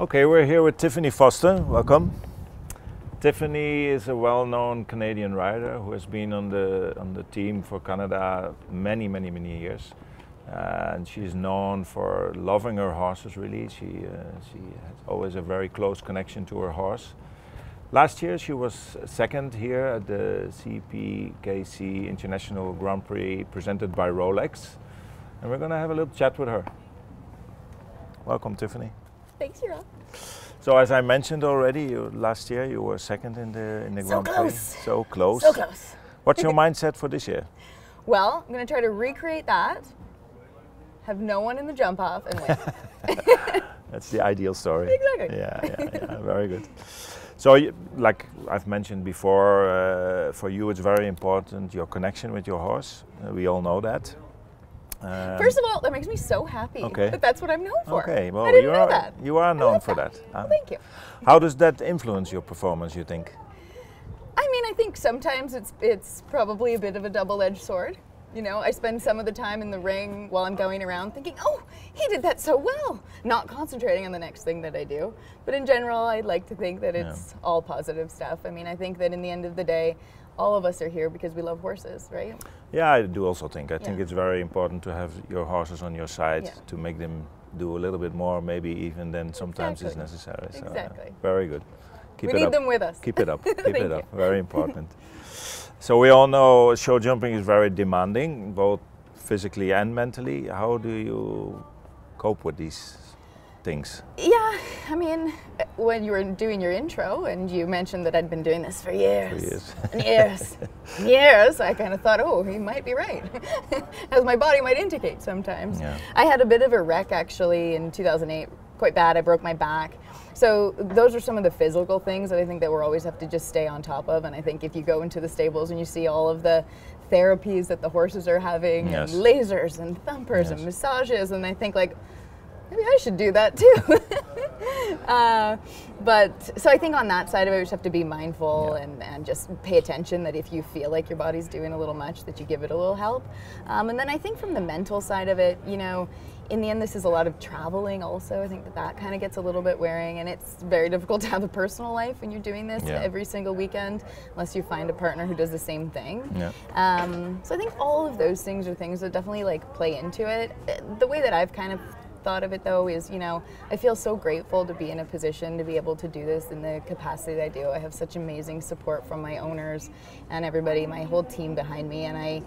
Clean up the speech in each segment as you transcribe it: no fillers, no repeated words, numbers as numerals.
Okay, we're here with Tiffany Foster. Welcome. Tiffany is a well-known Canadian rider who has been on the team for Canada many years, and she's known for loving her horses. Really, she has always a very close connection to her horse. Last year, she was second here at the CPKC International Grand Prix presented by Rolex, and we're going to have a little chat with her. Welcome, Tiffany. Thanks, Jeroen. So as I mentioned already, last year you were second in the Grand Prix. So close. So close. What's your mindset for this year? Well, I'm going to try to recreate that, have no one in the jump off, and win. That's the ideal story. Exactly. Yeah, very good. So, like I've mentioned before, for you it's very important, your connection with your horse. We all know that. First of all, that makes me so happy that that's what I'm known for. Okay, well, I didn't know that. You are known for that. Well, thank you. How does that influence your performance, you think? I mean, I think sometimes it's probably a bit of a double-edged sword. You know, I spend some of the time in the ring while I'm going around thinking, oh, he did that so well, not concentrating on the next thing that I do. But in general, I'd like to think that it's all positive stuff. I mean, I think that in the end of the day, all of us are here because we love horses, right? Yeah, I do also think. I think it's very important to have your horses on your side to make them do a little bit more, maybe even than sometimes is necessary. So, exactly. Very good. We need them with us. Keep it up. Keep it up. Very important. So we all know show jumping is very demanding, both physically and mentally. How do you cope with these things? Yeah, I mean, when you were doing your intro and you mentioned that I'd been doing this for years, years, I kind of thought, oh, he might be right, as my body might indicate sometimes. Yeah. I had a bit of a wreck actually in 2008, quite bad. I broke my back. So those are some of the physical things that I think that we'll always have to just stay on top of. And I think if you go into the stables and you see all of the therapies that the horses are having, and lasers and thumpers and massages, and I think like, maybe I should do that too. So I think on that side of it, we just have to be mindful and just pay attention that if you feel like your body's doing a little much, that you give it a little help. And then I think from the mental side of it, you know, in the end, this is a lot of traveling also. I think that kind of gets a little bit wearing, and it's very difficult to have a personal life when you're doing this every single weekend, unless you find a partner who does the same thing. So I think all of those things are things that definitely like play into it. The way that I've kind of thought of it though is, you know, I feel so grateful to be in a position to be able to do this in the capacity that I do. I have such amazing support from my owners and everybody, my whole team behind me, and I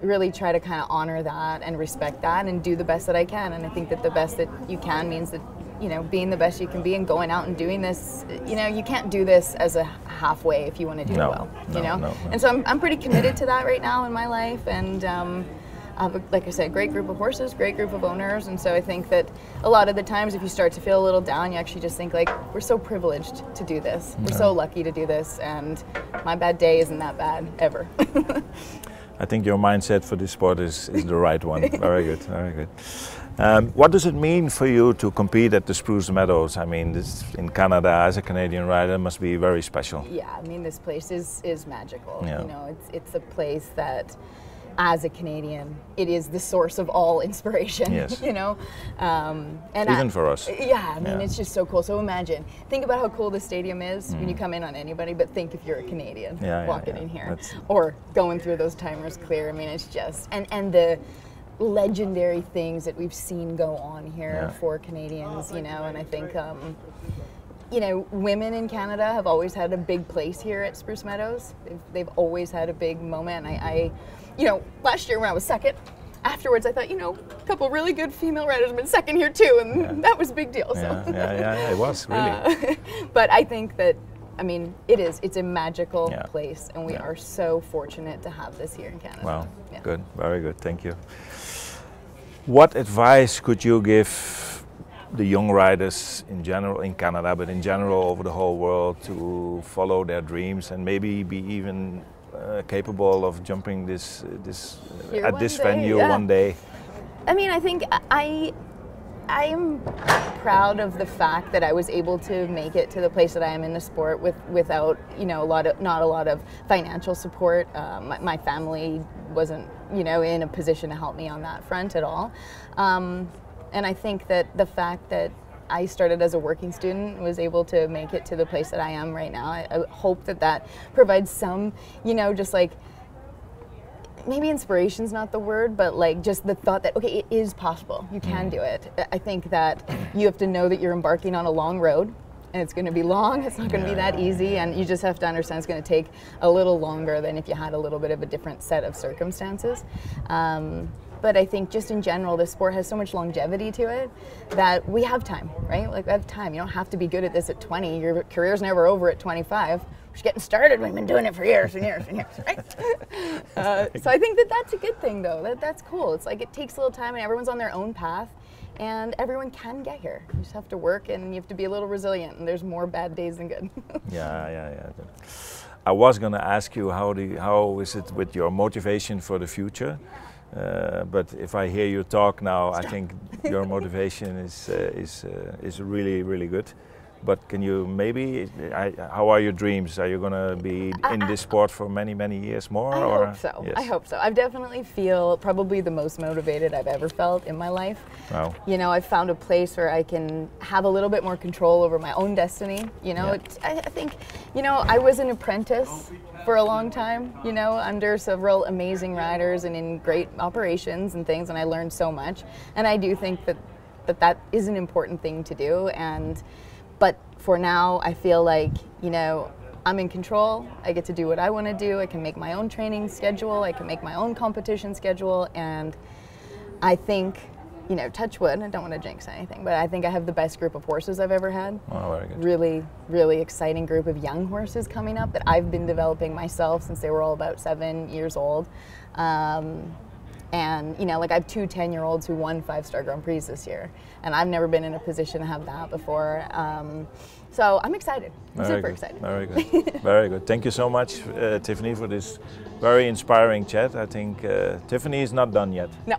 really try to kind of honor that and respect that and do the best that I can. And I think that the best that you can means that, you know, being the best you can be and going out and doing this, you know, you can't do this as a halfway if you want to do it well, you know? And so I'm pretty committed to that right now in my life, and I have, like I said, great group of horses, great group of owners, and so I think that a lot of the times if you start to feel a little down, you actually just think like, we're so privileged to do this. We're so lucky to do this, and my bad day isn't that bad, ever. I think your mindset for this sport is the right one. Very good, very good. What does it mean for you to compete at the Spruce Meadows? I mean, this in Canada, as a Canadian rider, must be very special. Yeah, I mean, this place is magical. You know, it's a place that, as a Canadian, it is the source of all inspiration, you know? And even for us. Yeah, I mean, it's just so cool. So imagine, think about how cool the stadium is when you come in on anybody, but think if you're a Canadian walking in here or going through those timers clear. I mean, it's just, and the legendary things that we've seen go on here for Canadians, you know, and I think, you know, women in Canada have always had a big place here at Spruce Meadows. They've always had a big moment. I you know, last year when I was second, afterwards I thought, you know, a couple really good female riders have been second here too, and that was a big deal. So. Yeah, it was, really. But I think that, I mean, it's a magical place, and we are so fortunate to have this here in Canada. Wow, good, very good, thank you. What advice could you give the young riders in general, in Canada, but in general over the whole world, to follow their dreams and maybe be even capable of jumping this venue one day? I mean, I think I'm proud of the fact that I was able to make it to the place that I am in the sport without, you know, not a lot of financial support. My family wasn't, you know, in a position to help me on that front at all. And I think that the fact that I started as a working student and was able to make it to the place that I am right now. I hope that that provides some, you know, just like, maybe inspiration's not the word, but like just the thought that, okay, it is possible. You can do it. I think that you have to know that you're embarking on a long road, and it's going to be long. It's not going to be that easy, and you just have to understand it's going to take a little longer than if you had a little bit of a different set of circumstances. But I think just in general, the sport has so much longevity to it that we have time, right? Like we have time. You don't have to be good at this at 20. Your career's never over at 25. We're just getting started. We've been doing it for years and years and years, right? So I think that that's a good thing, though. That's cool. It's like it takes a little time, and everyone's on their own path, and everyone can get here. You just have to work, and you have to be a little resilient. And there's more bad days than good. Yeah. I was going to ask you how is it with your motivation for the future? But if I hear you talk now, I think your motivation is really, really good. But can you maybe, how are your dreams? Are you going to be in this sport for many, many years more? I hope so. Yes. I hope so. I definitely feel probably the most motivated I've ever felt in my life. Wow. You know, I've found a place where I can have a little bit more control over my own destiny. You know, I think, you know, I was an apprentice for a long time, you know, under several amazing riders and in great operations and things, and I learned so much. And I do think that is an important thing to do. But for now, I feel like, you know, I'm in control. I get to do what I want to do. I can make my own training schedule. I can make my own competition schedule. And I think, you know, touch wood, I don't want to jinx anything, but I think I have the best group of horses I've ever had. Oh, very good. Really, really exciting group of young horses coming up that I've been developing myself since they were all about 7 years old. And, you know, like I have 2 10-year-olds who won 5-star Grand Prix this year. And I've never been in a position to have that before. So I'm excited. I'm super excited. Very good. Very good. Thank you so much, Tiffany, for this very inspiring chat. I think Tiffany is not done yet. No.